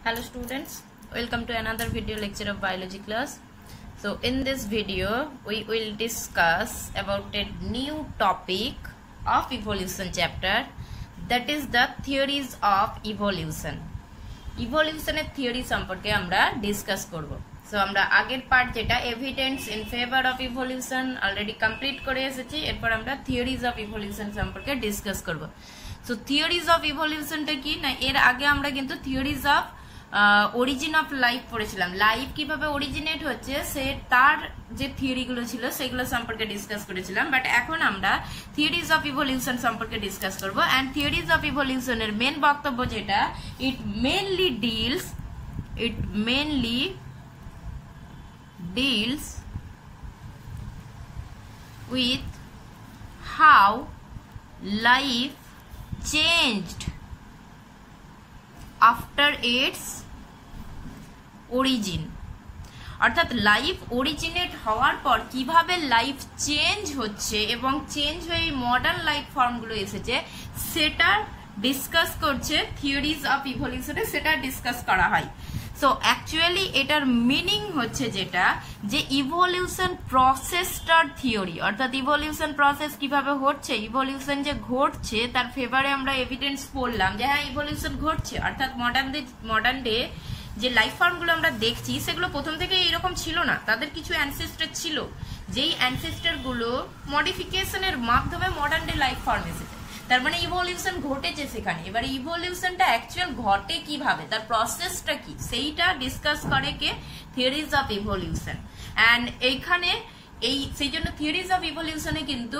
Hello students, welcome to another video lecture of biology class. So in this video we will discuss about a new topic of evolution chapter, that is the theories of evolution. Evolution এর theory সম্পর্কে আমরা discuss করব। So আমরা আগের part যেটা evidence in favour of evolution already complete করে এসেছি, এরপর আমরা থিওরিজ অফ ইভলিউশন সম্পর্কে ডিসকাস করব। সো থিওরিজ অফ ইভলিউশনটা কি না, এর আগে আমরা কিন্তু theories of origin of life পড়েছিলাম। লাইফ কিভাবে অরিজিনেট হচ্ছে সে তার যে থিওরিগুলো ছিল সেগুলো সম্পর্কে ডিসকাস করেছিলাম, বাট এখন আমরা থিওরিজ অফ ইভলিউশন সম্পর্কে ডিসকাস করব। অ্যান্ড থিওরিজ অফ ইভলিউশনের মেন বক্তব্য যেটা, it mainly deals with how life changed after its origin, অর্থাৎ লাইফ অরিজিনেট হওয়ার পর কিভাবে লাইফ চেঞ্জ হচ্ছে এবং চেঞ্জ হয়ে মডার্ন লাইফ ফর্মগুলো এসেছে সেটা ডিসকাস করছে থিওরিজ অফ ইভলিউশনে, সেটা ডিসকাস করা হয়। সো অ্যাকচুয়ালি এটার মিনিং হচ্ছে যেটা, যে ইভলিউশন প্রসেসটার থিওরি, অর্থাৎ ইভলিউশন প্রসেস কিভাবে হচ্ছে, ইভলিউশন যে ঘটছে তার ফেভারে আমরা এভিডেন্স পড়লাম যে হ্যাঁ ইভলিউশন ঘটছে। অর্থাৎ মডার্ন ডে যে লাইফ ফর্মগুলো আমরা দেখছি সেগুলো প্রথম থেকে এরকম ছিল না, তাদের কিছু অ্যানসেস্টর ছিল, যেই অ্যানসেস্টরগুলো মডিফিকেশনের মাধ্যমে মডার্ন ডে লাইফ ফর্ম এসেছে। তার মানে ইভলিউশন ঘটেছে সেখানে। এবার ইভলিউশনটা অ্যাকচুয়াল ঘটে কিভাবে, তার প্রসেসটা কি, সেইটা ডিসকাস করে কে, থিওরিজ অফ ইভলিউশন। অ্যান্ড এইখানে সেই জন্য থিওরিজ অফ ইভলিউশনে কিন্তু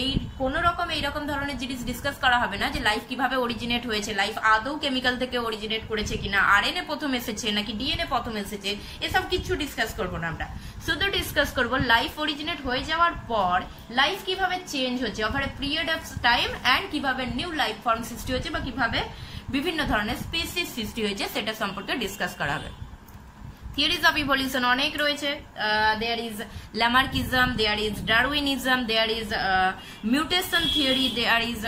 এই কোন রকম এইরকম ধরনের জিনিস ডিসকাস করা হবে না যে লাইফ কিভাবে অরিজিনেট হয়েছে, লাইফ আদৌ কেমিক্যাল থেকে অরিজিনেট করেছে কিনা, আরএনএ প্রথম এসেছে নাকি ডিএনএ প্রথম এসেছে, এসব কিছু ডিসকাস করবো না। আমরা শুধু ডিসকাস করবো লাইফ অরিজিনেট হয়ে যাওয়ার পর লাইফ কিভাবে চেঞ্জ হচ্ছে over a period of time, and কিভাবে নিউ লাইফ ফর্ম সৃষ্টি হয়েছে বা কিভাবে বিভিন্ন ধরনের স্পিসিস সৃষ্টি হয়েছে সেটা সম্পর্কে ডিসকাস করা হবে। থিওরিজ অফ ইভলিউশন অনেক রয়েছে, there is Lamarckism, there is Darwinism, there is mutation theory, there is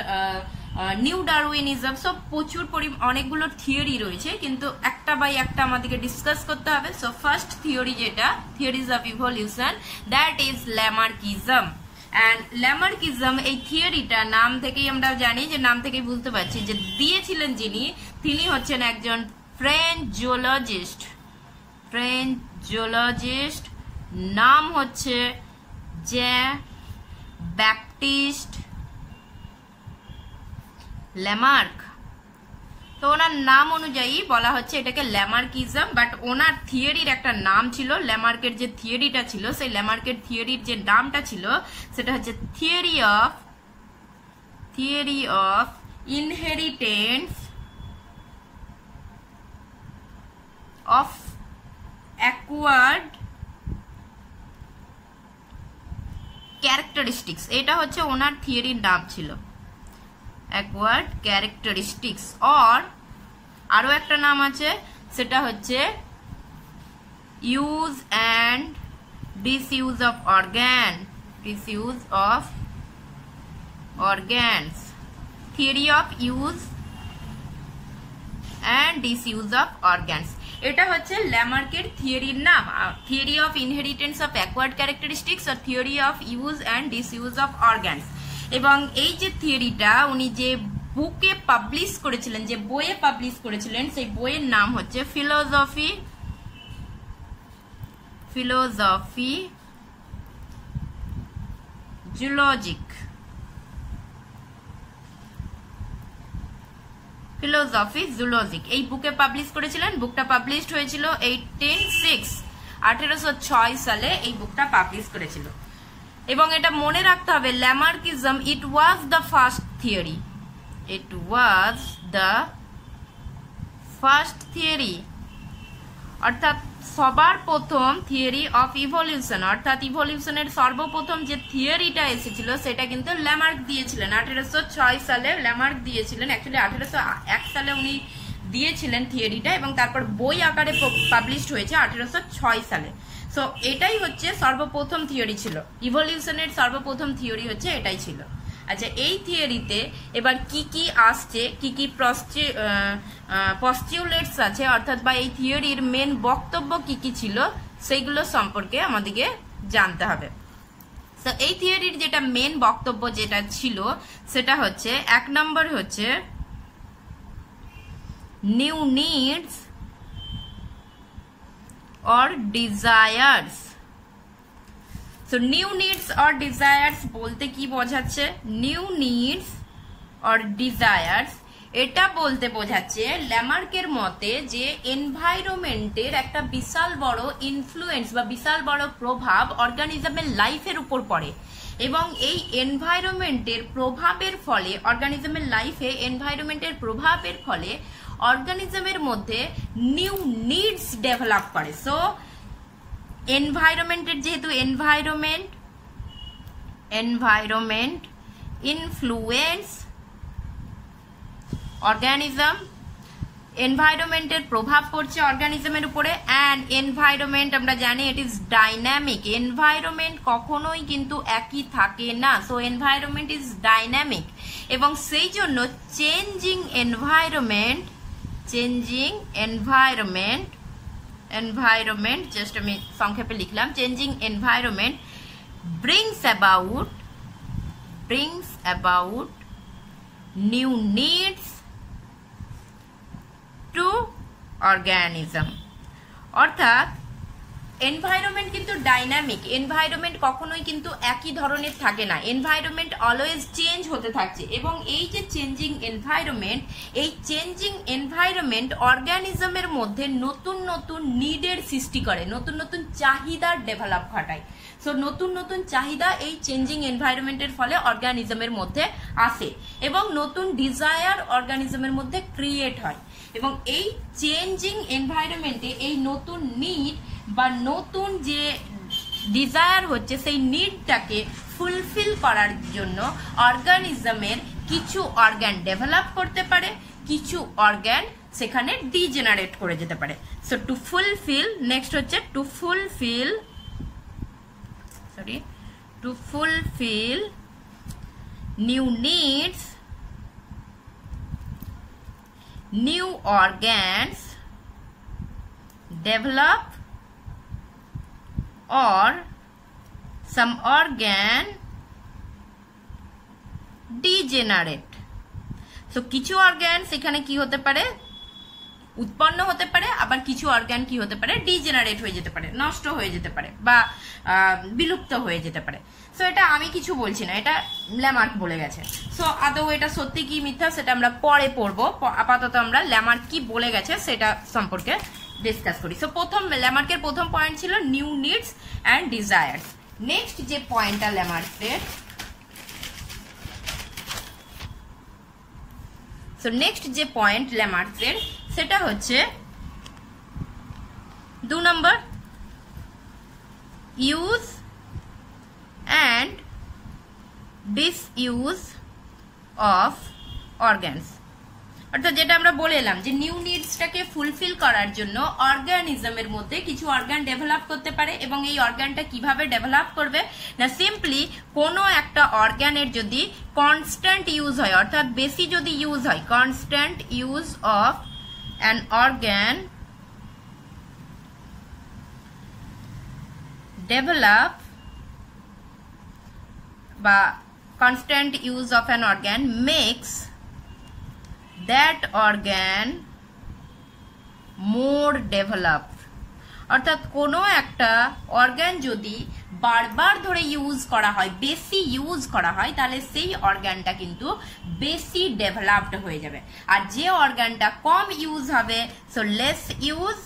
new Darwinism, সব প্রচুর অনেকগুলো থিওরি রয়েছে, কিন্তু একটা বাই একটা আমাদেরকে ডিসকাস করতে হবে। সো ফার্স্ট থিওরি যেটা theories of evolution, that is Lamarckism. And Lamarckism এই থিওরিটা নাম থেকেই আমরা জানি, যে নাম থেকেই বুঝতে পারছি যে দিয়েছিলেন যিনি, তিনি হচ্ছেন একজন ফ্রেঞ্চ জিওলজিস্ট, নাম হচ্ছে জ্যাঁ ব্যাপটিস্ট ল্যামার্ক। তো ওনার নাম অনুযায়ী বলা হচ্ছে এটাকে ল্যামার্কিজম, বাট ওনার থিওরির একটা নাম ছিল, ল্যামার্কের যে থিওরিটা ছিল সেই ল্যামার্কের থিওরির যে নামটা ছিল সেটা হচ্ছে theory of inheritance of acquired characteristics. এটা হচ্ছে ওনার থিওরির নাম ছিল, অ্যাকোয়ার্ড ক্যারেক্টারিস্টিক্স। অর আরো একটা নাম আছে, সেটা হচ্ছে use and disuse of organs, theory of use and disuse of organs. এটা হচ্ছে ল্যামার্কের থিওরির নাম, theory of inheritance of acquired characteristics আর theory of use and disuse of organs. এবং এই যে থিওরিটা উনি যে বুকে পাবলিশ করেছিলেন, যে বইয়ে পাবলিশ করেছিলেন, সেই বইয়ের নাম হচ্ছে ফিলোসফি জুলজিক। এই বুকে পাবলিশ করেছিলেন। বুকটা পাবলিশড হয়েছিল 1806 সালে এই বুকটা পাবলিশ করেছিল। এবং এটা মনে রাখতে হবে, Lamarckism it was the first theory, অর্থাৎ সবার প্রথম থিওরি অফ ইভলিউশন, অর্থাৎ ইভলিউশনের সর্বপ্রথম যে থিওরিটা এসেছিল সেটা কিন্তু ল্যামার্ক দিয়েছিলেন 1806 সালে। ল্যামার্ক দিয়েছিলেন, অ্যাকচুয়ালি 1801 সালে উনি দিয়েছিলেন থিওরিটা, এবং তারপর বই আকারে পাবলিশড হয়েছে 1806 সালে। সো এটাই হচ্ছে সর্বপ্রথম থিওরি ছিল, ইভলিউশনের সর্বপ্রথম থিওরি হচ্ছে এটাই ছিল। আচ্ছা, এই থিওরিতে এবার কি কি আসছে, কি কি পস্টিউলেটস আছে, অর্থাৎ বা এই থিওরির মেন বক্তব্য কি কি ছিল সেইগুলো সম্পর্কে আমাদেরকে জানতে হবে। তো এই থিওরির যেটা মেন বক্তব্য যেটা ছিল সেটা হচ্ছে, 1 নম্বর হচ্ছে new needs or desires। so new needs or desires বলতে কি বোঝাচ্ছে? new needs or desires এটা বলতে বোঝাচ্ছে ল্যামার্কের মতে যে এনভায়রনমেন্টের একটা বিশাল বড় ইনফ্লুয়েন্স বা বিশাল বড় প্রভাব অর্গানিজমের লাইফের উপর পড়ে, এবং এই এনভায়রনমেন্টের প্রভাবের ফলে অর্গানিজমের লাইফে এনভায়রনমেন্টের প্রভাবের ফলে অর্গানিজমের মধ্যে নিউ নিডস ডেভেলপ করে। সো এনভায়রনমেন্টের যেহেতু এনভায়রনমেন্ট ইনফ্লুয়েন্স অর্গানিজম, এনভায়রনমেন্টের প্রভাব পড়ছে অর্গানিজমের উপরে, অ্যান্ড এনভায়রনমেন্ট আমরা জানি ইট ইজ ডাইনামিক। এনভায়রনমেন্ট কখনোই কিন্তু একই থাকে না। সো এনভায়রনমেন্ট ইজ ডাইনামিক, এবং সেই জন্য চেঞ্জিং এনভায়রনমেন্ট জাস্ট আমি সংক্ষেপে লিখলাম, changing environment brings about new needs to organism। অর্থাৎ এনভায়রনমেন্ট কিন্তু ডাইনামিক, এনভায়রনমেন্ট কখনোই কিন্তু একই ধরনের থাকে না, এনভায়রনমেন্ট অলওয়েজ চেঞ্জ হতে থাকছে, এবং এই যে চেঞ্জিং এনভায়রনমেন্ট অর্গানিজমের মধ্যে নতুন নতুন নিডের সৃষ্টি করে, নতুন নতুন চাহিদার ডেভেলপ ঘটায়। সো নতুন নতুন চাহিদা এই চেঞ্জিং এনভায়রনমেন্টের ফলে অর্গানিজমের মধ্যে আসে, এবং নতুন ডিজায়ার অর্গানিজমের মধ্যে ক্রিয়েট হয়, এবং এই চেঞ্জিং এনভায়রনমেন্টে এই নতুন নিড বা নতুন যে ডিজায়ার হচ্ছে সেই নিডটাকে ফুলফিল করার জন্য অর্গানিজমের কিছু অর্গান ডেভেলপ করতে পারে, কিছু অর্গান সেখানে ডিজেনারেট করে যেতে পারে। সো টু ফুলফিল, নেক্সট হচ্ছে two fulfil new needs, new organs develop or some organ degenerate। so কিছু অর্গান সেখানে কি হতে পারে, উৎপন্ন হতে পারে, আবার কিছু অর্গান কি হতে পারে, ডিজেনারেট হয়ে যেতে পারে, নষ্ট হয়ে যেতে পারে, বা বিলুপ্ত হয়ে যেতে পারে। সো এটা আমি কিছু বলছি না, এটা ল্যামার্ক বলে গেছে। সো আদৌ এটা সত্যি কি মিথ্যা সেটা আমরা পরে পড়বো, আপাতত আমরা ল্যামার্ক কি বলে গেছে সেটা সম্পর্কে ডিসকাস করি। সো ল্যামার্কের প্রথম পয়েন্ট ছিল new needs and desires. Next যে পয়েন্টটা ল্যামার্কের, সো নেক্সট যে পয়েন্ট ল্যামার্কের সেটা হচ্ছে 2 নম্বর, use and disuse of organs. অর্থাৎ যেটা আমরা বলে এলাম যে নিউ নিডসটাকে ফুলফিল করার জন্য অর্গানিজমের মধ্যে কিছু অর্গান ডেভেলপ করতে পারে, এবং এই অর্গানটা কিভাবে ডেভেলপ করবে না, সিম্পলি কোনো একটা অর্গানের যদি কনস্ট্যান্ট ইউজ হয়, অর্থাৎ বেশি যদি ইউজ হয়, constant use of an organ develop বা constant use of an organ makes that organ more developed। অর্থাৎ কোনো একটা অর্গান যদি বারবার ধরে ইউজ করা হয়, বেশি ইউজ করা হয়, তাহলে সেই অর্গানটা কিন্তু বেশি ডেভেলপড হয়ে যাবে। আর যে অর্গানটা কম ইউজ হবে, সো লেস ইউজ,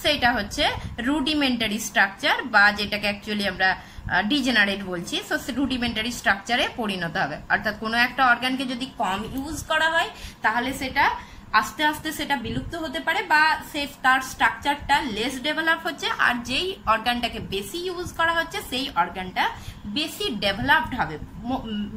সেটা হচ্ছে রুডিমেন্টারি স্ট্রাকচার, বা যেটাকে অ্যাকচুয়ালি আমরা ডিজেনারেট বলছি। সো রুডিমেন্টারি স্ট্রাকচারে পরিণত হবে। অর্থাৎ কোনো একটা অর্গানকে যদি কম ইউজ করা হয় তাহলে সেটা আস্তে আস্তে সেটা বিলুপ্ত হতে পারে, বা সে তার স্ট্রাকচারটা লেস ডেভেলপ হচ্ছে, আর যেই অর্গানটাকে বেশি ইউজ করা হচ্ছে সেই অর্গানটা বেশি ডেভেলপড হবে,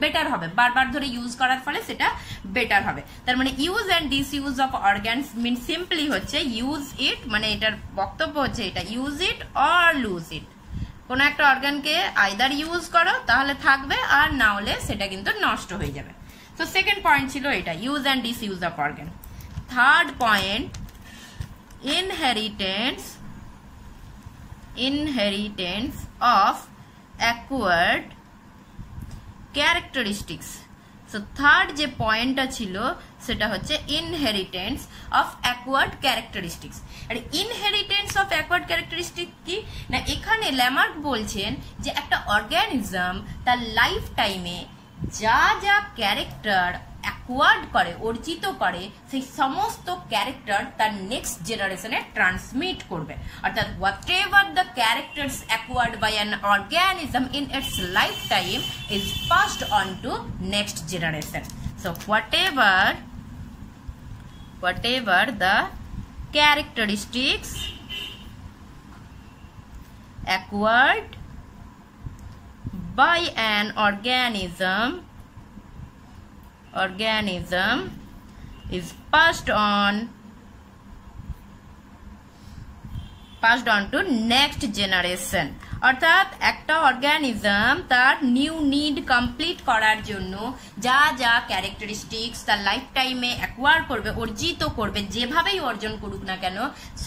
বেটার হবে, বারবার ধরে ইউজ করার ফলে সেটা বেটার হবে। তার মানে use and disuse of organs mean simply হচ্ছে ইউজ ইট, মানে এটার বক্তব্য হচ্ছে এটা use it or lose it, কোনো একটা অর্গানকে আইদার ইউজ করো তাহলে থাকবে, আর না হলে সেটা কিন্তু নষ্ট হয়ে যাবে। তো সেকেন্ড পয়েন্ট ছিল এটা, use and disuse of organ. Third point, inheritance of acquired characteristics। So third যে পয়েন্টটা ছিল সেটা হচ্ছে ইনহেরিটেন্স অফ অ্যাকোয়ার্ড ক্যারেক্টারিস্টিক্স। আর ইনহেরিটেন্স অফ অ্যাকোয়ার্ড ক্যারেক্টারিস্টিক কি না, এখানে ল্যামার্ক বলছেন যে একটা অর্গানিজম তার লাইফ টাইমে যা যা ক্যারেক্টার অ্যাকোয়ার্ড করে, অর্জিত করে, সেই সমস্ত ক্যারেক্টার তার নেক্সট জেনারেশনে ট্রান্সমিট করবে। অর্থাৎ whatever the characters acquired by an organism in its life time is passed on to next generation. So whatever the characteristics acquired by an organism is passed on to next generation। অর্থাৎ একটা organism তার new need complete করার জন্য যা যা characteristics তার life টাইমে acquire করবে, অর্জিত করবে, যেভাবেই অর্জন করুক না কেন,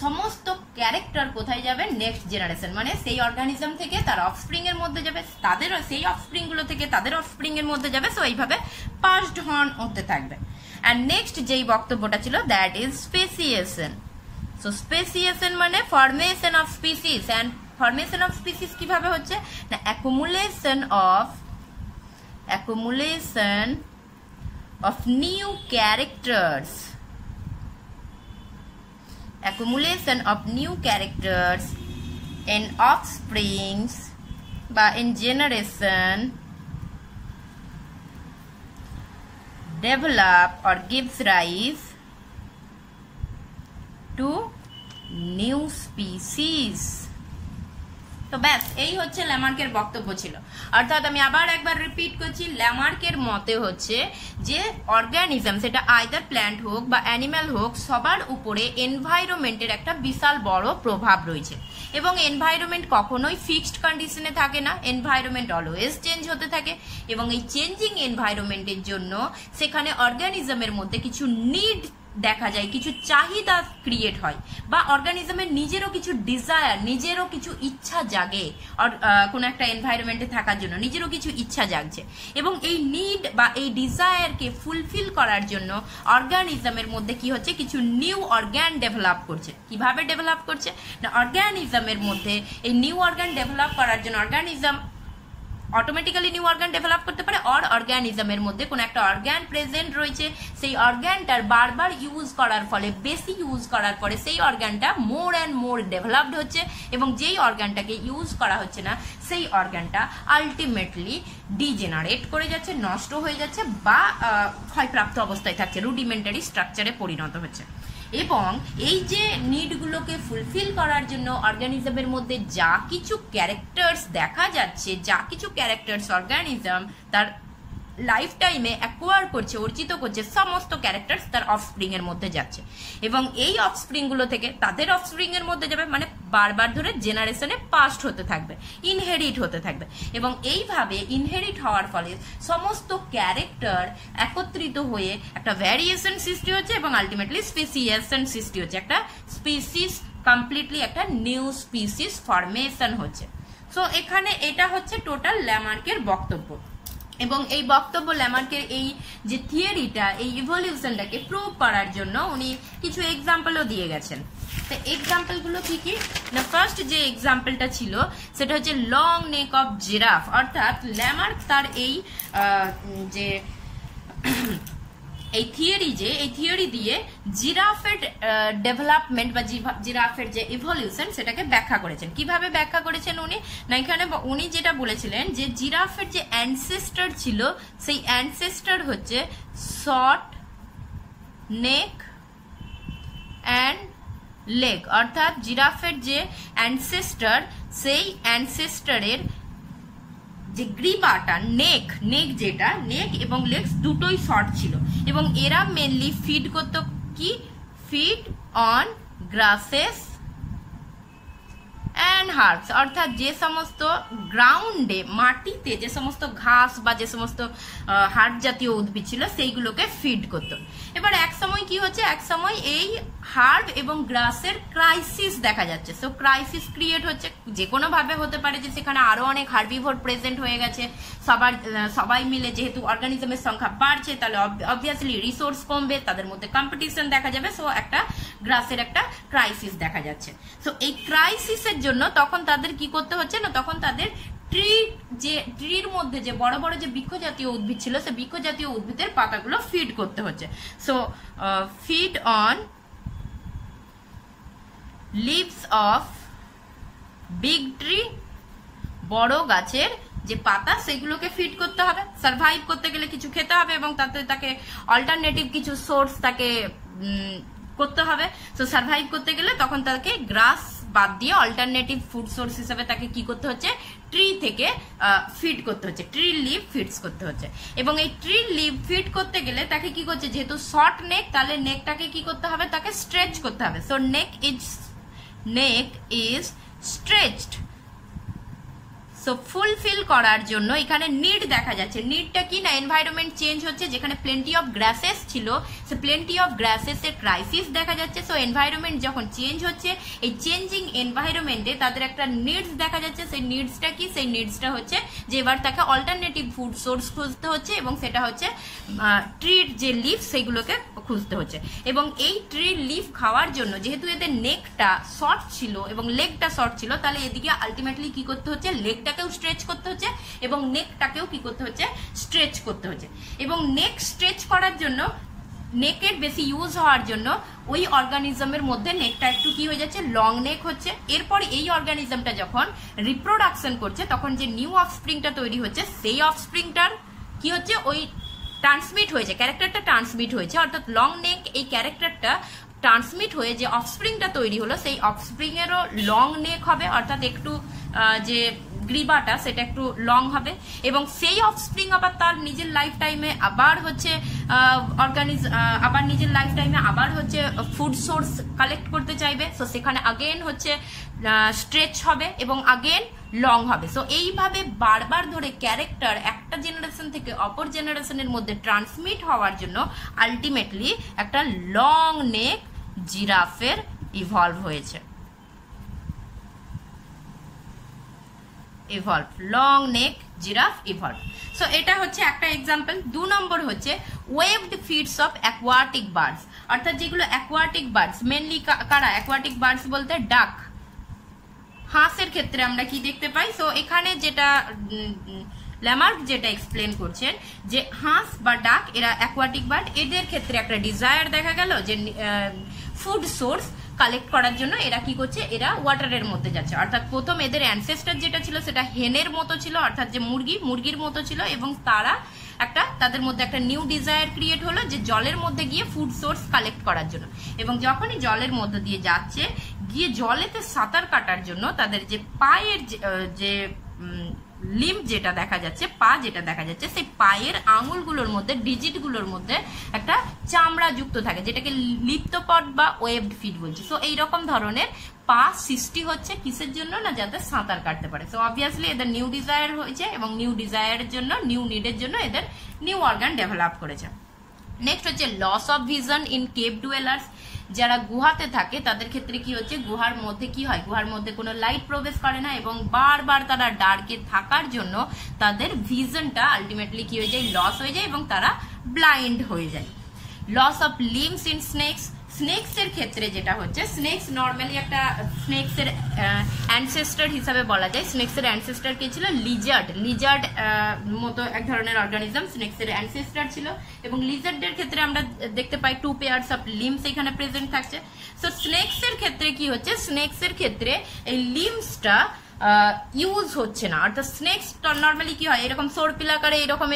সমস্ত ক্যারেক্টার কোথায় যাবে? নেক্সট জেনারেশন, মানে সেই অর্গানিজম থেকে তার অফস্প্রিং এর মধ্যে যাবে, তাদের সেই অফস্প্রিং গুলো থেকে তাদের অফস্প্রিং এর মধ্যে যাবে। সো এইভাবে পাসড অন হতে থাকবে। অ্যান্ড নেক্সট যেই বক্তব্যটা ছিল, that is speciation. So speciation মানে formation of species. And formation of species কিভাবে হচ্ছে না, accumulation of new characters, in offsprings বা in generation develop or gives rise to new species। তো ব্যাস এই হচ্ছে ল্যামার্কের বক্তব্য ছিল। অর্থাৎ আমি আবার একবার রিপিট করছি, ল্যামার্কের মতে হচ্ছে যে অর্গানিজম, সেটা আইদার প্ল্যান্ট হোক বা অ্যানিম্যাল হোক, সবার উপরে এনভায়রনমেন্টের একটা বিশাল বড় প্রভাব রয়েছে। এবং এনভায়রনমেন্ট কখনোই ফিক্সড কন্ডিশনে থাকে না, এনভায়রনমেন্ট অলওয়েজ চেঞ্জ হতে থাকে। এবং এই চেঞ্জিং এনভায়রনমেন্টের জন্য সেখানে অর্গানিজমের মধ্যে কিছু নিড দেখা যায়, কিছু চাহিদা ক্রিয়েট হয়, বা অর্গানিজমের নিজেরও কিছু ডিজায়ার, নিজেরও কিছু ইচ্ছা জাগে, কোনো একটা এনভায়রনমেন্টে থাকার জন্য নিজেরও কিছু ইচ্ছা জাগছে। এবং এই নিড বা এই ডিজায়ারকে ফুলফিল করার জন্য অর্গানিজমের মধ্যে কি হচ্ছে, কিছু নিউ অর্গান ডেভেলপ করছে। কিভাবে ডেভেলপ করছে না, অর্গানিজমের মধ্যে এই নিউ অর্গান ডেভেলপ করার জন্য organism automatically new organ develop করতে পারে, আর অর্গানিজমের মধ্যে কোনো একটা অর্গান প্রেজেন্ট রয়েছে, সেই অর্গানটার বারবার ইউজ করার ফলে, বেশি ইউজ করার পরে সেই অর্গানটা মোর অ্যান্ড মোর ডেভেলপড হচ্ছে। এবং যেই অর্গানটাকে ইউজ করা হচ্ছে না, সেই অর্গানটা আলটিমেটলি ডিজেনারেট করে যাচ্ছে, নষ্ট হয়ে যাচ্ছে, বা ক্ষয়প্রাপ্ত অবস্থায় থাকছে, রুডিমেন্টারি স্ট্রাকচারে পরিণত হচ্ছে। এবং এই যে নিডগুলোকে ফুলফিল করার জন্য অর্গানিজমের মধ্যে যা কিছু ক্যারেক্টার্স দেখা যাচ্ছে, যা কিছু ক্যারেক্টার্স অর্গানিজম তার লাইফ টাইমে অ্যাকোয়ার করছে, অর্জিত করছে, সমস্ত ক্যারেক্টার্স তার অফস্প্রিং এর মধ্যে যাচ্ছে। এবং এই অফস্প্রিং গুলো থেকে তাদের অফস্প্রিং এর মধ্যে যাবে, মানে বারবার ধরে জেনারেশনে পাস্ট হতে থাকবে, ইনহেরিট হতে থাকবে। এবং এইভাবে ইনহেরিট হওয়ার ফলে সমস্ত ক্যারেক্টার একত্রিত হয়ে একটা ভ্যারিয়েশন সৃষ্টি হচ্ছে, এবং আলটিমেটলি স্পেসিয়েশন সৃষ্টি হচ্ছে, একটা স্পিসিস কমপ্লিটলি একটা নিউ স্পিসিস ফরমেশন হচ্ছে। সো এখানে এটা হচ্ছে টোটাল ল্যামার্কের বক্তব্য। এবং এই বক্তব্য ল্যামার্কের এই যে থিওরিটা, এই ইভলিউশনটাকে প্রুভ করার জন্য উনি কিছু এক্সাম্পলও দিয়ে গেছেন। তো এক্সাম্পলগুলো কি কি না, ফার্স্ট যে এক্সাম্পলটা ছিল সেটা হচ্ছে লং নেক অফ জিরাফ। অর্থাৎ ল্যামার্ক তার এই যে এই থিওরি দিয়ে জিরাফের ডেভেলপমেন্ট বা জিরাফের যে ইভলিউশন সেটাকে ব্যাখ্যা করেছেন। কিভাবে ব্যাখ্যা করেছেন উনি না, এখানে উনি যেটা বলেছিলেন যে জিরাফের যে অ্যানসেস্টর ছিল, সেই অ্যানসেস্টর হচ্ছে শর্ট নেক অ্যান্ড লেগ। অর্থাৎ জিরাফের যে অ্যানসেস্টর, সেই অ্যানসেস্টরের যে গ্রীবাটা, নেক যেটা, নেক এবং লেগস দুটোই শর্ট ছিল। এবং এরা মেনলি ফিড করতো কি, feed on grasses and herbs, অর্থাৎ যে সমস্ত গ্রাউন্ডে মাটিতে যে সমস্ত ঘাস বা যে সমস্ত হার্ব জাতীয় উদ্ভিদ ছিল সেইগুলোকে ফিড করত। এবার এক সময় কি হচ্ছে, এক সময় এই হার্ব এবং গ্রাসের ক্রাইসিস দেখা যাচ্ছে। সো ক্রাইসিস ক্রিয়েট হচ্ছে, যে কোনো ভাবে হতে পারে যে সেখানে আরো অনেক হার্বিভোর প্রেজেন্ট হয়ে গেছে, সবাই মিলে যেহেতু অর্গানিজমের সংখ্যা বাড়ছে তাহলে অবভিয়াসলি রিসোর্স কমবে, তাদের মধ্যে কম্পিটিশন দেখা যাবে। সো একটা গ্রাসের একটা ক্রাইসিস দেখা যাচ্ছে। সো এই ক্রাইসিসের জন্য তখন তাদের কি করতে হচ্ছে না, তখন তাদের ট্রির মধ্যে যে বড় বড় যে বৃক্ষ জাতীয় উদ্ভিদ ছিল সে বৃক্ষ জাতীয় উদ্ভিদের পাতাগুলো ফিড করতে হচ্ছে। So feed on leaves of big tree, বড় গাছের যে পাতা সেগুলোকে ফিড করতে হবে। সার্ভাইভ করতে গেলে কিছু খেতে হবে এবং তাকে অল্টারনেটিভ কিছু সোর্স তাকে করতে হবে। সো সার্ভাইভ করতে গেলে তখন তাকে গ্রাস বাদ দিয়ে অল্টারনেটিভ ফুড সোর্স হিসেবে তাকে কি করতে হচ্ছে, ট্রি থেকে ফিড করতে হচ্ছে, ট্রি লিভ ফিডস করতে হচ্ছে। এবং এই ট্রি লিভ ফিড করতে গেলে তাকে কি করছে, যেহেতু শর্ট নেক তাহলে নেকটাকে কি করতে হবে, তাকে স্ট্রেচ করতে হবে। So neck is stretched. So fulfil করার জন্য এখানে নিড দেখা যাচ্ছে। নিডটা কি না, এনভায়রনমেন্ট চেঞ্জ হচ্ছে, যেখানে প্লেন্টি অফ গ্রাসেস ছিল সে প্লেন্টি অফ গ্রাসেস এর ক্রাইসিস দেখা যাচ্ছে। সো এনভায়রনমেন্ট যখন চেঞ্জ হচ্ছে, এই চেঞ্জিং এনভায়রনমেন্টে তাদের একটা নিডস দেখা যাচ্ছে। সেই নিডসটা কি, সেই নিডসটা হচ্ছে যে এবার তাকে অল্টারনেটিভ ফুড সোর্স খুঁজতে হচ্ছে এবং সেটা হচ্ছে ট্রির যে লিফ সেগুলোকে খুঁজতে হচ্ছে। এবং এই ট্রির লিফ খাওয়ার জন্য যেহেতু এদের নেকটা শর্ট ছিল এবং লেগটা শর্ট ছিল, তাহলে এদিকে আলটিমেটলি কি করতে হচ্ছে, লেগটাকেও স্ট্রেচ করতে হচ্ছে এবং নেকটাকেও কি করতে হচ্ছে, স্ট্রেচ করতে হচ্ছে। এবং নেক স্ট্রেচ করার জন্য, নেকের বেশি ইউজ হওয়ার জন্য ওই অর্গানিজমের মধ্যে নেকটা একটু কি হয়ে যাচ্ছে, লং নেক হচ্ছে। এরপর এই অর্গানিজমটা যখন রিপ্রোডাকশন করছে তখন যে নিউ অফস্প্রিংটা তৈরি হচ্ছে সেই অফস্প্রিংটার কি হচ্ছে, ওই ট্রান্সমিট হয়েছে, ক্যারেক্টারটা ট্রান্সমিট হয়েছে, অর্থাৎ লং নেক এই ক্যারেক্টারটা ট্রান্সমিট হয়ে যে অফস্প্রিংটা তৈরি হলো সেই অফস্প্রিং এরও লং নেক হবে, অর্থাৎ একটু যে গ্রীবাটা সেটা একটু লং হবে। এবং সেই অফস্প্রিং আবার তার নিজের লাইফ টাইমে আবার হচ্ছে নিজের লাইফ টাইমে আবার হচ্ছে ফুড সোর্স কালেক্ট করতে চাইবে। সো সেখানে আগেন হচ্ছে স্ট্রেচ হবে এবং আগেন লং হবে। সো এইভাবে বারবার ধরে ক্যারেক্টার একটা জেনারেশন থেকে অপর জেনারেশনের মধ্যে ট্রান্সমিট হওয়ার জন্য আলটিমেটলি একটা লং নেক জিরাফের ইভলভ হয়েছে। ইভলভ, লং নেক জিরাফ ইভলভ। সো এটা হচ্ছে একটা এক্সাম্পল। 2 নম্বর হচ্ছে waved feeds of aquatic birds, অর্থাৎ যেগুলো অ্যাকোয়াটিক বার্ডস, মেনলি কারা অ্যাকোয়াটিক বার্ডস বলতে ডাক, হাঁসের ক্ষেত্রে আমরা কি দেখতে পাই। সো এখানে যেটা ল্যামার্ক যেটা এক্সপ্লেন করছেন যে হাঁস বা ডাক এরা অ্যাকোয়াটিক বার্ড, এদের ক্ষেত্রে একটা ডিজায়ার দেখা গেল যে ফুড সোর্স কালেক্ট করার জন্য এরা কি করছে, এরা ওয়াটারের মধ্যে যাচ্ছে। অর্থাৎ প্রথম এদের অ্যানসেস্টার যেটা ছিল সেটা হেনের মতো ছিল, অর্থাৎ যে মুরগির মতো ছিল, এবং তাদের মধ্যে একটা নিউ ডিজায়ার ক্রিয়েট হলো যে জলের মধ্যে গিয়ে ফুড সোর্স কালেক্ট করার জন্য। এবং যখনই জলের মধ্যে দিয়ে যাচ্ছে, গিয়ে জলেতে সাঁতার কাটার জন্য তাদের যে পায়ের যে লিম্ব যেটা দেখা যাচ্ছে, পা যেটা দেখা যাচ্ছে, সেই পায়ের আঙুলগুলোর মধ্যে, ডিজিটগুলোর মধ্যে একটা চামড়া যুক্ত থাকে, যেটাকে লিপ্তপড বা ওয়েভড ফিট বলছি। সো এইরকম ধরনের পা সৃষ্টি হচ্ছে কিসের জন্য না, যাতে সাঁতার কাটতে পারে। সো অবভিয়াসলি এদের নিউ ডিজায়ার হয়েছে এবং নিউ ডিজায়ারের জন্য, নিউ নিডের জন্য এদের নিউ অর্গান ডেভেলপ করেছে। নেক্সট হচ্ছে loss of vision in cave dwellers. যারা গুহাতে থাকে তাদের ক্ষেত্রে কি হচ্ছে, গুহার মধ্যে কি হয়, গুহার মধ্যে কোনো লাইট প্রবেশ করে না এবং বারবার তারা ডার্কে থাকার জন্য তাদের ভিশনটা আলটিমেটলি কি হয়ে যায়, লস হয়ে যায় এবং তারা ব্লাইন্ড হয়ে যায়। Loss of limbs in snakes, snakes এর ক্ষেত্রে যেটা হচ্ছে, স্নেকস নর্মালি একটা স্নেকস এর অ্যানসেস্টার হিসাবে বলা যায়। স্নেকস এর অ্যানসেস্টার কে ছিল লিজার্ড মতো এক ধরনের অর্গানিজম স্নেকস এর অ্যানসেস্টার ছিল। এবং লিজার্ডের ক্ষেত্রে আমরা দেখতে পাই 2 পেয়ার্স অফ লিম্বস এখানে প্রেজেন্ট থাকছে। সো স্নেকস এর ক্ষেত্রে কি হচ্ছে, স্নেকস এর ক্ষেত্রে এই লিম্বসটা ইউজ হচ্ছে না। অর্থাৎ স্নেকস নর্মালি কি হয়, এরকম সর্পিল আকারে এরকম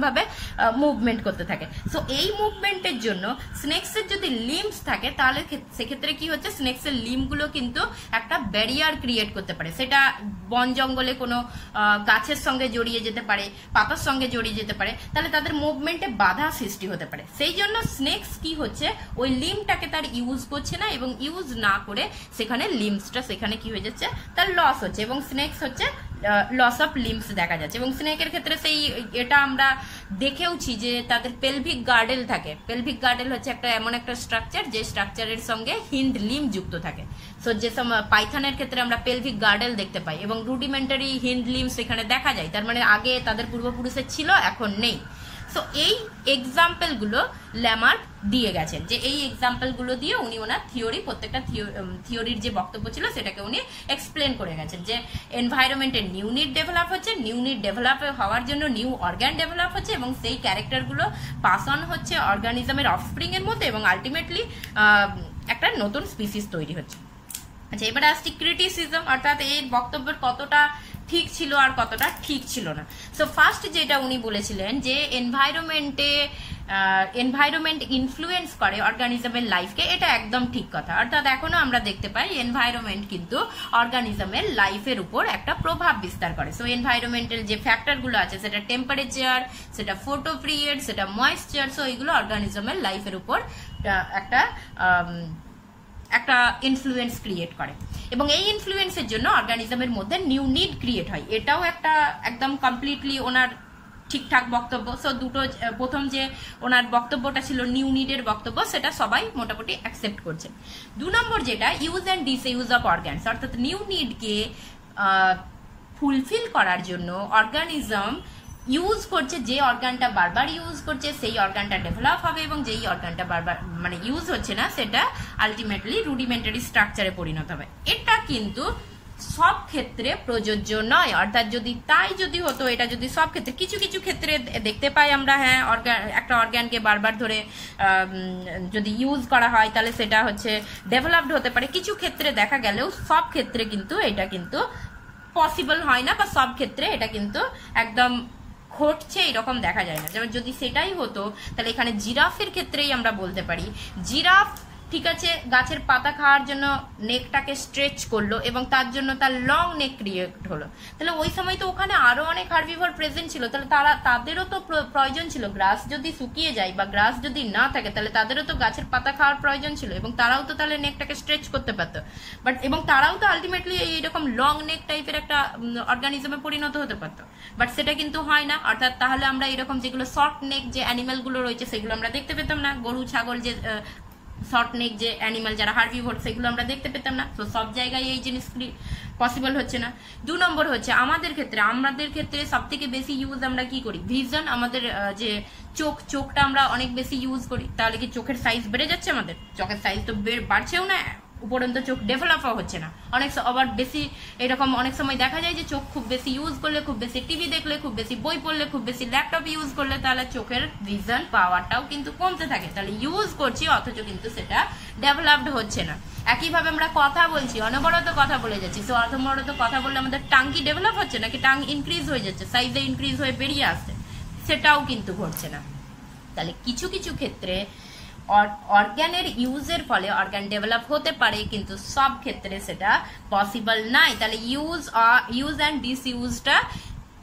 ভাবে মুভমেন্ট করতে থাকে। সো এই মুভমেন্টের জন্য স্নেকসের যদি লিম্বস থাকে তাহলে সেক্ষেত্রে কি হচ্ছে, স্নেকসের লিম্বগুলো কিন্তু একটা ব্যারিয়ার ক্রিয়েট করতে পারে। সেটা বন জঙ্গলে কোনো গাছের সঙ্গে জড়িয়ে যেতে পারে, পাতার সঙ্গে জড়িয়ে যেতে পারে, তাহলে তাদের মুভমেন্টে বাধা সৃষ্টি হতে পারে। সেই জন্য স্নেকস কি হচ্ছে, ওই লিম্বটাকে তার ইউজ করছে না, এবং ইউজ না করে সেখানে লিম্বসটা সেখানে কি হয়ে যাচ্ছে, তার লস হচ্ছে, এবং স্নেকস হচ্ছে লস অফ লিম্বস দেখা যাচ্ছে। এবং স্নেকের ক্ষেত্রে সেই এটা আমরা দেখেওছি যে তাদের পেলভিক গার্ডেল থাকে। পেলভিক গার্ডেল হচ্ছে একটা এমন একটা স্ট্রাকচার যে স্ট্রাকচারের সঙ্গে হিন্ড লিম্ব যুক্ত থাকে। সো যে পাইথনের ক্ষেত্রে আমরা পেলভিক গার্ডেল দেখতে পাই এবং রুডিমেন্টারি হিন্ড লিম্ব সেখানে দেখা যায়, তার মানে আগে তাদের পূর্বপুরুষের ছিল, এখন নেই। সো এই এক্সাম্পলগুলো ল্যামার্ক দিয়ে গেছেন, যে এই এক্সাম্পলগুলো দিয়ে উনি ওনার থিওরি, প্রত্যেকটা থিওরির যে বক্তব্য ছিল সেটাকে উনি এক্সপ্লেন করে গেছেন, যে এনভায়রনমেন্টে নিউ নিড ডেভেলপ হচ্ছে, নিউ নিড ডেভেলপ হওয়ার জন্য নিউ অর্গান ডেভেলপ হচ্ছে, এবং সেই ক্যারেক্টারগুলো পাস অন হচ্ছে অর্গানিজমের অফস্প্রিং এর মধ্যে, এবং আলটিমেটলি একটা নতুন স্পিসিস তৈরি হচ্ছে। আচ্ছা, এবার আসছি ক্রিটিসিজম, অর্থাৎ এই বক্তব্যের কতটা ঠিক ছিল আর কতটা ঠিক ছিল না। সো ফার্স্ট যেটা উনি বলেছিলেন যে এনভায়রনমেন্ট ইনফ্লুয়েন্স করে অর্গানিজমের লাইফকে, এটা একদম ঠিক কথা। অর্থাৎ এখনো আমরা দেখতে পাই এনভায়রনমেন্ট কিন্তু অর্গানিজমের লাইফের উপর একটা প্রভাব বিস্তার করে। সো এনভায়রনমেন্টাল যে ফ্যাক্টরগুলো আছে, সেটা টেম্পারেচার, সেটা ফটো পিরিয়ড, সেটা ময়েশ্চার, সো এইগুলো অর্গানিজমের লাইফের উপর একটা ইনফ্লুয়েন্স ক্রিয়েট করে, এবং এই ইনফ্লুয়েন্সের জন্য অর্গানিজমের মধ্যে নিউ নিড ক্রিয়েট হয়। এটাও একটা একদম কমপ্লিটলি ওনার ঠিকঠাক বক্তব্য। সো দুটো, প্রথম যে ওনার বক্তব্যটা ছিল নিউ নিডের বক্তব্য, সেটা সবাই মোটামুটি অ্যাকসেপ্ট করছে। 2 নম্বর যেটা use and disuse of organs, অর্থাৎ নিউ নিডকে ফুলফিল করার জন্য অর্গানিজম ইউজ করছে, যে অর্গানটা বারবার ইউজ করছে সেই অর্গানটা ডেভেলপ হবে, এবং যেই অর্গানটা বারবার মানে ইউজ হচ্ছে না সেটা আলটিমেটলি রুডিমেন্টারি স্ট্রাকচারে পরিণত হবে। এটা কিন্তু সব ক্ষেত্রে প্রযোজ্য নয়। অর্থাৎ যদি হতো, এটা যদি সব ক্ষেত্রে, কিছু কিছু ক্ষেত্রে দেখতে পাই আমরা, হ্যাঁ, একটা অর্গানকে বারবার ধরে যদি ইউজ করা হয় তাহলে সেটা হচ্ছে ডেভেলপড হতে পারে। কিছু ক্ষেত্রে দেখা গেলেও সব ক্ষেত্রে কিন্তু এটা কিন্তু পসিবল হয় না, বা সব ক্ষেত্রে এটা কিন্তু একদম ঘটছে এরকম দেখা যায় না। যেমন যদি সেটাই হতো তাহলে এখানে জিরাফের ক্ষেত্রেই আমরা বলতে পারি, জিরাফ ঠিক আছে গাছের পাতা খাওয়ার জন্য নেকটাকে স্ট্রেচ করলো এবং তার জন্য তার লং নেক ক্রিয়েট হলো, তাহলে ওই সময় তো ওখানে আরো অনেক হার্বিভোর প্রেজেন্ট ছিল, তাহলে তাদেরও তো প্রয়োজন ছিল। গ্রাস যদি শুকিয়ে যায় বা গ্রাস যদি না থাকে তাহলে তাদেরও তো গাছের পাতা খাওয়ার প্রয়োজন ছিল, এবং তারাও তো তাহলে নেকটাকে স্ট্রেচ করতে পারতো, এবং তারাও তো আলটিমেটলি এইরকম লং নেক টাইপের একটা অর্গানিজমে পরিণত হতে পারতো, বাট সেটা কিন্তু হয় না। অর্থাৎ তাহলে আমরা এরকম যেগুলো শর্ট নেক যে অ্যানিমেল গুলো রয়েছে সেগুলো আমরা দেখতে পেতাম না। গরু ছাগল যে শর্ট নেক যে অ্যানিমাল যারা হার্বিভোর, সেগুলো আমরা দেখতে পেতাম না। তো সব জায়গায় এই জিনিসগুলি পসিবল হচ্ছে না। 2 নম্বর হচ্ছে আমাদের ক্ষেত্রে সব থেকে বেশি ইউজ আমরা কি করি, ভিজন। আমাদের যে চোখটা আমরা অনেক বেশি ইউজ করি, তাহলে কি চোখের সাইজ বেড়ে যাচ্ছে? আমাদের চোখের সাইজ তো বাড়ছেও না, উপরন্ত চোখ ডেভেলপও হচ্ছে না। আবার বেশি এরকম অনেক সময় দেখা যায় যে চোখ খুব বেশি ইউজ করলে, খুব বেশি টিভি দেখলে, খুব বেশি বই পড়লে, খুব বেশি ল্যাপটপ ইউজ করলে তাহলে চোখের ভিজন পাওয়ারটাও কিন্তু কমতে থাকে। তাহলে ইউজ করছি অথচ কিন্তু সেটা ডেভেলপড হচ্ছে না। একইভাবে আমরা কথা বলছি, অনবরত কথা বলে যাচ্ছি, সো অনবরত কথা বললে আমাদের টাং কি ডেভেলপ হচ্ছে নাকি টাং ইনক্রিজ হয়ে যাচ্ছে, সাইজে ইনক্রিজ হয়ে বেরিয়ে আসছে? সেটাও কিন্তু ঘটছে না। তাহলে কিছু কিছু ক্ষেত্রে অর্গানের ইউজের ফলে অর্গান ডেভেলপ হতে পারে, কিন্তু সব ক্ষেত্রে সেটা পসিবল নাই। তাহলে ইউজ অ্যান্ড ডিসইউজটা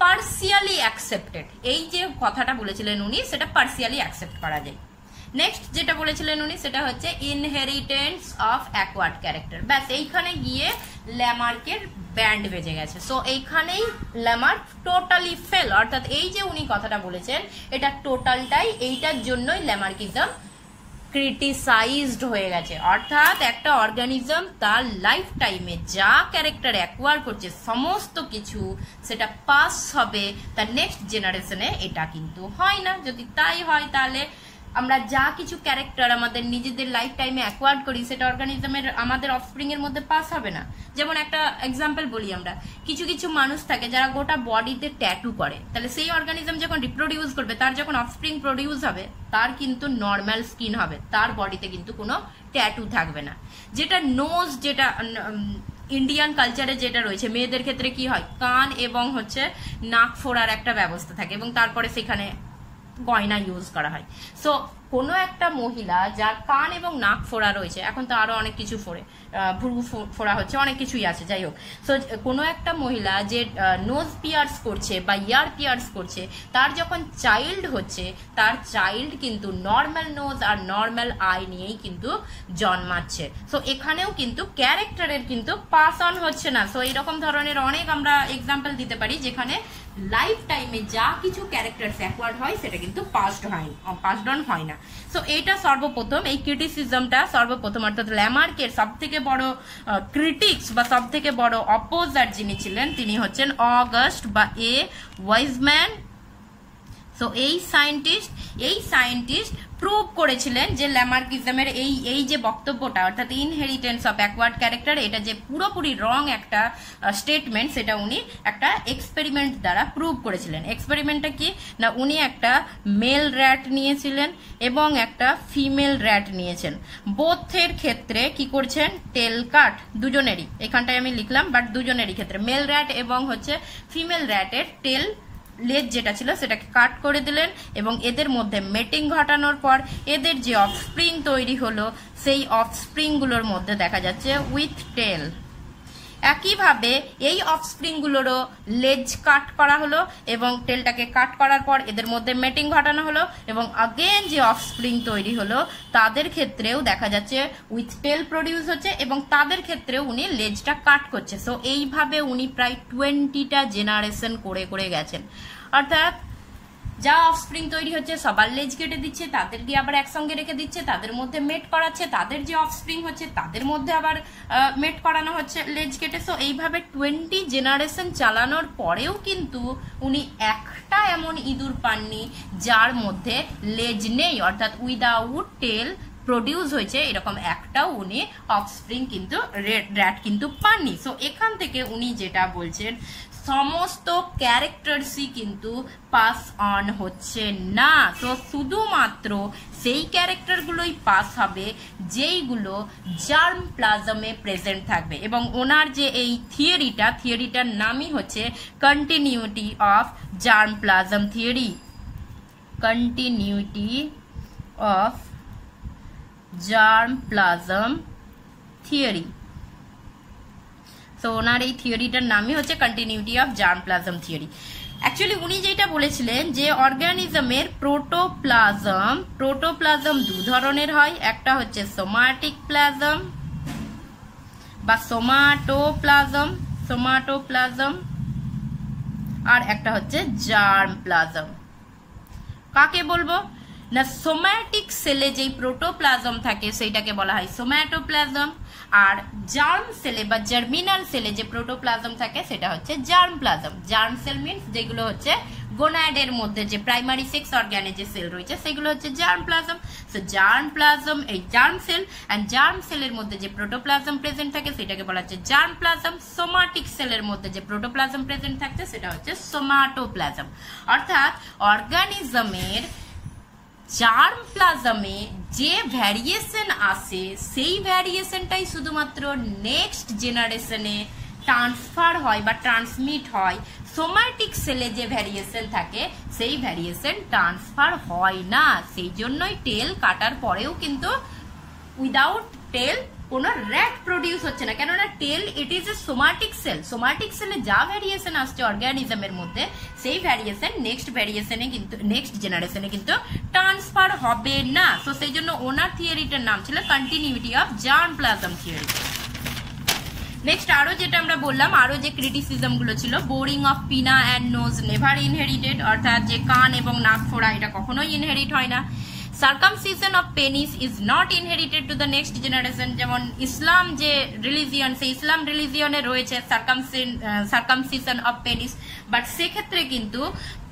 পার্সিয়ালি অ্যাকসেপ্টেড, এই যে কথাটা বলেছিলেন উনি, সেটা পার্সিয়ালি অ্যাকসেপ্ট করা যায়। নেক্সট যেটা বলেছিলেন উনি সেটা হচ্ছে ইনহেরিটেন্স অফ অ্যাকোয়ার্ড ক্যারেক্টার। ব্যাস এইখানে গিয়ে ল্যামার্কের ব্যান্ড বেজে গেছে। সো এইখানেই ল্যামার্ক টোটালি ফেল। অর্থাৎ এই যে উনি কথাটা বলেছেন এটা টোটালটাই এইটার জন্যই ল্যামার্কিজম ক্রিটিসাইজড হয়ে গেছে। অর্থাৎ একটা অর্গানিজম তার লাইফ টাইমে যা ক্যারেক্টার অ্যাকোয়ার করছে সমস্ত কিছু সেটা পাস হবে তার নেক্সট জেনারেশনে, এটা কিন্তু হয় না। যদি তাই হয় তাহলে আমরা যা কিছু ক্যারেক্টার আমাদের নিজেদের লাইফ টাইমে অ্যাকোয়ার্ড করি সেটা অর্গানিজমের আমাদের অফস্প্রিং এর মধ্যে পাস হবে না। যেমন একটা এক্সাম্পল বলি, আমরা কিছু কিছু মানুষ থাকে যারা গোটা বডিতে ট্যাটু করে, তাহলে সেই অর্গানিজম যখন রিপ্রোডিউস করবে, তার যখন অফস্প্রিং প্রডিউস হবে, তার কিন্তু নর্মাল স্কিন হবে, তার বডিতে কিন্তু কোনো ট্যাটু থাকবে না। যেটা নোজ, যেটা ইন্ডিয়ান কালচারে যেটা রয়েছে, মেয়েদের ক্ষেত্রে কি হয়, কান এবং হচ্ছে নাক ফোড়ার একটা ব্যবস্থা থাকে এবং তারপরে সেখানে গয়না ইউজ করা হয়। সো কোনো একটা মহিলা যার কান এবং নাক ফোড়া রয়েছে, এখন তো আরো অনেক কিছু ভুরু ফোড়া হচ্ছে, অনেক কিছুই আছে, যাই হোক, সো কোনো একটা মহিলা যে নোজ পিয়ার্স করছে বা ইয়ার পিয়ার্স করছে, তার যখন চাইল্ড হচ্ছে, তার চাইল্ড কিন্তু নর্মাল নোজ আর নর্মাল আই নিয়েই কিন্তু জন্মাচ্ছে। সো এখানেও কিন্তু ক্যারেক্টারের কিন্তু পাস অন হচ্ছে না। সো এইরকম ধরনের অনেক আমরা এক্সাম্পল দিতে পারি যেখানে লাইফ টাইমে যা কিছু ক্যারেক্টার অ্যাকোয়ার্ড হয় সেটা কিন্তু পাসড অন হয় না। সো এইটা সর্বপ্রথম, এই ক্রিটিসিজমটা সর্বপ্রথম, অর্থাৎ ল্যামার্কের সব থেকে বড় ক্রিটিক্স বা সব থেকে বড় অপোজার যিনি ছিলেন তিনি হচ্ছেন অগাস্ট বা এ ওয়াইজম্যান। সো এই সায়েন্টিস্ট প্রুভ করেছিলেন যে ল্যামার্কিজমের এই যে বক্তব্যটা, অর্থাৎ ইনহেরিটেন্স অফ অ্যাকোয়ার্ড ক্যারেক্টার, এটা যে পুরোপুরি রং একটা স্টেটমেন্ট, সেটা উনি একটা এক্সপেরিমেন্ট দ্বারা প্রুভ করেছিলেন। এক্সপেরিমেন্টটা কি না, উনি একটা মেল র্যাট নিয়েছিলেন এবং একটা ফিমেল র্যাট নিয়েছেন। বোথের ক্ষেত্রে কি করছেন, টেল কাট দুজনেরই, এখানটায় আমি লিখলাম, বাট দুজনেরই ক্ষেত্রে মেল র্যাট এবং হচ্ছে ফিমেল র্যাটের টেল লেজ যেটা ছিল সেটাকে কাট করে দিলেন এবং এদের মধ্যে মেটিং ঘটানোর পর এদের যে অফস্প্রিং তৈরি হলো সেই অফস্প্রিং গুলোর মধ্যে দেখা যাচ্ছে উইথ টেল। একইভাবে এই অফস্প্রিং গুলোরও লেজ কাট করা হলো এবং টেলটাকে কাট করার পর এদের মধ্যে মেটিং ঘটানো হলো এবং আগেন যে অফস্প্রিং তৈরি হলো তাদের ক্ষেত্রেও দেখা যাচ্ছে উইথ টেল প্রডিউস হচ্ছে এবং তাদের ক্ষেত্রেও উনি লেজটা কাট করছে। সো এইভাবে উনি প্রায় 20টা জেনারেশন করে করে গেছেন, অর্থাৎ যা অফস্প্রিং তৈরি হচ্ছে সবার লেজ কেটে দিচ্ছে, তাদেরকে আবার একসঙ্গে রেখে দিচ্ছে, তাদের মধ্যে মেট করাচ্ছে, তাদের যে অফস্প্রিং হচ্ছে তাদের মধ্যে আবার মেট করানো হচ্ছে লেজ কেটে। সো এইভাবে 20 জেনারেশন চালানোর পরেও কিন্তু উনি একটা এমন ইঁদুর পাননি যার মধ্যে লেজ নেই, অর্থাৎ উইদাউট টেল প্রডিউস হয়েছে, এরকম একটাও উনি অফস্প্রিং কিন্তু র্যাট কিন্তু পাননি। সো এখান থেকে উনি যেটা বলছেন, সমস্ত ক্যারেক্টারসই কিন্তু পাস অন হচ্ছে না। তো শুধুমাত্র সেই ক্যারেক্টারগুলোই পাস হবে যেইগুলো জার্ম প্লাজমে প্রেজেন্ট থাকবে এবং ওনার যে এই থিওরিটার নামই হচ্ছে continuity of germ plasm theory, continuity of germ plasm theory. তো ওনার এই থিওরিটার নামই হচ্ছে continuity of germ plasm theory. Actually উনি যেটা বলেছিলেন যে অর্গানিজমের প্রোটোপ্লাজম দু ধরনের হয়, একটা হচ্ছে সোমাটিক প্লাজম বা সোমাটোপ্লাজম আর একটা হচ্ছে জার্ম প্লাজম। কাকে বলবো না, সোম্যাটিক সেলে যেই প্রোটোপ্লাজম থাকে সেইটাকে বলা হয় সোম্যাটোপ্লাজম, আর জার্ম সেলে বা জার্মিনাল সেলে যে প্রোটোপ্লাজম থাকে সেটা হচ্ছে germ plasm. Germ sell means যেগুলো হচ্ছে গোনাডের মধ্যে যে প্রাইমারি সেক্স অর্গানে যে সেল রয়েছে সেগুলো হচ্ছে germ plasm. So germ plasm এই জার্ম সেল, এন্ড জার্ম সেলের মধ্যে যে প্রোটোপ্লাজম প্রেজেন্ট থাকে সেটাকে বলা হচ্ছে জার্ম প্লাজম। সোমাটিক সেলের মধ্যে যে প্রোটোপ্লাজম প্রেজেন্ট থাকছে সেটা হচ্ছে সোমাটোপ্লাজম। অর্থাৎ অর্গানিজমের জার্ম প্লাজমে যে ভ্যারিয়েশন আসে সেই ভ্যারিয়েশনটাই শুধুমাত্র নেক্সট জেনারেশনে ট্রান্সফার হয় বা ট্রান্সমিট হয়। সোম্যাটিক সেলে যে ভ্যারিয়েশন থাকে সেই ভ্যারিয়েশন ট্রান্সফার হয় না, সেই জন্যই টেল কাটার পরেও কিন্তু উইদাউট টেল কোনো র্যাট প্রডিউস হচ্ছে না, কেননা tell it is a somatic cell. Somatic সেলে যা ভ্যারিয়েশন আসছে অর্গানিজমের মধ্যে সেই ভ্যারিয়েশন নেক্সট জেনারেশনে কিন্তু ট্রান্সফার হবে না। তো সেই জন্য ওনার থিওরিটার নাম ছিল continuity of germ plasm theory. Next আরো যেটা আমরা বললাম, আরো যে ক্রিটিসিজম গুলো ছিল, বোরিং অফ পিনা অ্যান্ড নোজ নেভার ইনহেরিটেড, অর্থাৎ যে কান এবং নাক ফোড়া এটা কখনোই ইনহেরিট হয় না। Circumcision of penis is not inherited to the next generation, যেমন ইসলাম যে রিলিজিয়ন সেই ইসলাম রিলিজিয়নে রয়েছে সার্কামসিশন অফ পেনিস, বাট সেক্ষেত্রে কিন্তু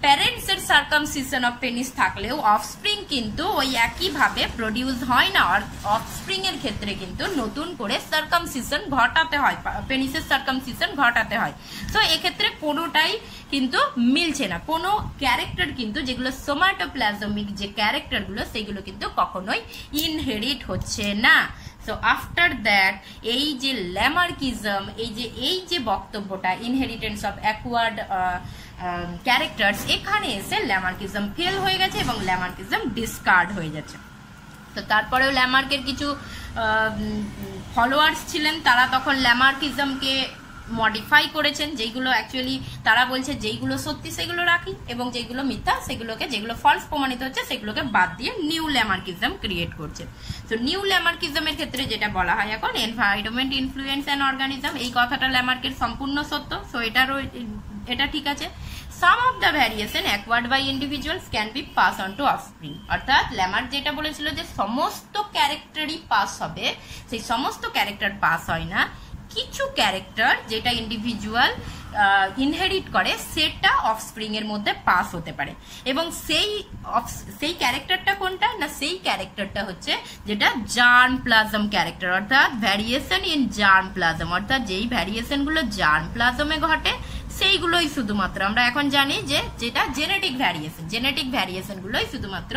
প্যারেন্টস এর সার্কামসিশন অফ পেনিস থাকলেও অফস্প্রিং কিন্তু ওই একইভাবে প্রডিউস হয় না। আর অফস্প্রিং এর ক্ষেত্রে কিন্তু নতুন করে সার্কামসিশন ঘটাতে হয়, পেনিসের সার্কামসিশন ঘটাতে হয়। তো এক্ষেত্রে কোনোটাই কিন্তু মিলছে না, কোনো ক্যারেক্টার কিন্তু যেগুলো সোমাটোপ্লাজমিক যে ক্যারেক্টারগুলো সেগুলো কিন্তু কখনোই ইনহেরিট হচ্ছে না। তো সো আফটার দ্যাট এই যে ল্যামার্কিজম, এই যে বক্তব্যটা ইনহেরিটেন্স অফ অ্যাকওয়ার্ড ক্যারেক্টার্স, এখানে এসে ল্যামার্কিজম ফেল হয়ে গেছে এবং ল্যামার্কিজম ডিসকার্ড হয়ে যাচ্ছে। তো তারপরেও ল্যামার্কের কিছু ফলোয়ার্স ছিলেন, তারা তখন ল্যামার্কিজমকে মডিফাই করেছেন, যেগুলো অ্যাকচুয়ালি তারা বলছে যেইগুলো সত্যি সেগুলো রাখি এবং যেগুলো মিথ্যা সেগুলোকে, যেগুলো ফলস প্রমাণিত হচ্ছে সেগুলোকে বাদ দিয়ে নিউ ল্যামার্কিজম ক্রিয়েট করছে। তো নিউ ল্যামার্কিজমের ক্ষেত্রে যেটা বলা হয় এখন এনভায়রনমেন্ট ইনফ্লুয়েন্স অ্যান্ড অর্গানিজম, এই কথাটা ল্যামার্কের সম্পূর্ণ সত্য। সো এটা ঠিক আছে। Some of the variation acquired by individuals can be passed on to offspring, অর্থাৎ ল্যামার্ক যেটা বলেছিল যে সমস্ত ক্যারেক্টারই পাস হবে, সেই সমস্ত ক্যারেক্টার পাস হয় না, কিছু ক্যারেক্টার যেটা ইন্ডিভিজুয়াল ইনহেরিট করে সেটা অফস্প্রিং এর মধ্যে পাস হতে পারে। এবং সেই ক্যারেক্টারটা কোনটা না, সেই ক্যারেক্টারটা হচ্ছে যেটা জার্ম প্লাজম ক্যারেক্টার, অর্থাৎ ভ্যারিয়েশন ইন জার্ম প্লাজম, অর্থাৎ যেই ভ্যারিয়েশন গুলো জার্ম প্লাজমে ঘটে সেইগুলোই শুধুমাত্র আমরা এখন জানি যে যেটা জেনেটিক ভ্যারিয়েশন গুলোই শুধুমাত্র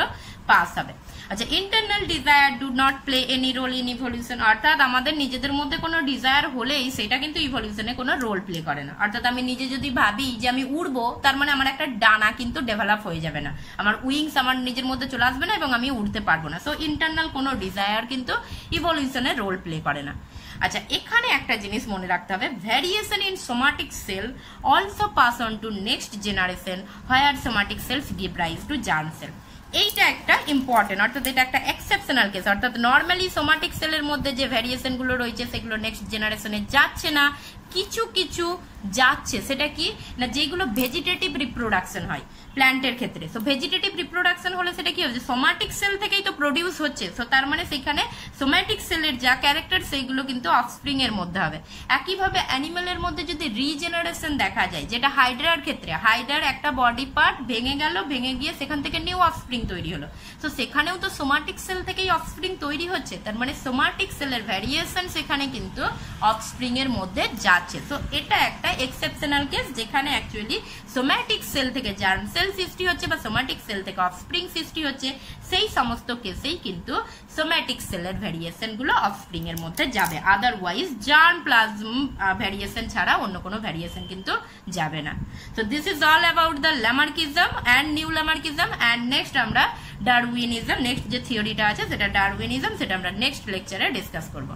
পাস হবে। আচ্ছা, internal desire do not play any role in evolution, অর্থাৎ আমাদের নিজেদের মধ্যে কোনো ডিজায়ার হলেই সেটা কিন্তু ইভলিউশনে কোনো রোল প্লে করে না। অর্থাৎ আমি নিজে যদি ভাবি যে আমি উড়বো, তার মানে আমার একটা ডানা কিন্তু ডেভেলপ হয়ে যাবে না, আমার উইংস আমার নিজের মধ্যে চলে আসবে না এবং আমি উড়তে পারবো না। সো ইন্টারনাল কোনো ডিজায়ার কিন্তু ইভলিউশনে রোল প্লে করে না। আচ্ছা, এখানে একটা জিনিস মনে রাখতে হবে, variation in somatic cell also pass on to next generation where somatic cells give rise to germ cell. এইটা একটা ইম্পর্টেন্ট, অর্থাৎ এটা একটা এক্সেপশনাল কেস, অর্থাৎ নর্মালি সোমাটিক সেলের মধ্যে যে ভ্যারিয়েশন গুলো রয়েছে সেগুলো নেক্সট জেনারেশনে যাচ্ছে না, কিছু কিছু যাচ্ছে। সেটা কি না, যেগুলো ভেজিটেটিভ রিপ্রোডাকশন হয় প্ল্যান্টের ক্ষেত্রে। সো ভেজিটেটিভ রিপ্রোডাকশন হলে সেটা কি হবে, সোমাটিক সেল থেকেই তো প্রডিউস হচ্ছে। সো তার মানে সেখানে সোমাটিক সেলের যা ক্যারেক্টার সেইগুলো কিন্তু অফস্প্রিং এর মধ্যে হবে। একইভাবে অ্যানিমেলের মধ্যে যদি রিজেনারেশন দেখা যায়, যেটা হাইড্রার ক্ষেত্রে, হাইড্রার একটা বডি পার্ট ভেঙে গেল, ভেঙে গিয়ে সেখান থেকে নিউ অফস্প্রিং তৈরি হলো, তো সেখানেও তো সোমাটিক সেল থেকেই অফস্প্রিং তৈরি হচ্ছে। তার মানে সোমাটিক সেলের ভ্যারিয়েশন সেখানে কিন্তু অফস্প্রিং এর মধ্যে যাচ্ছে। তো এটা একটা এক্সেপশনাল কেস, যেখানে অ্যাকচুয়ালি সোম্যাটিক সেল থেকে জার্ম সেল সৃষ্টি হচ্ছে বা সোম্যাটিক সেল থেকে অফস্প্রিং সৃষ্টি হচ্ছে, সেই সমস্ত কেসেই কিন্তু সোম্যাটিক সেলের ভ্যারিয়েশন গুলো অফস্প্রিং এর মধ্যে যাবে। আদারওয়াইজ জার্ম প্লাজম ভ্যারিয়েশন ছাড়া অন্য কোনো ভ্যারিয়েশন কিন্তু যাবে না। So this is all about the Lamarckism and new Lamarckism. And next আমরা ডারউইনিজম, নেক্সট যে থিওরিটা আছে সেটা ডারউইনিজম, সেটা আমরা নেক্সট লেকচারে ডিসকাস করবো।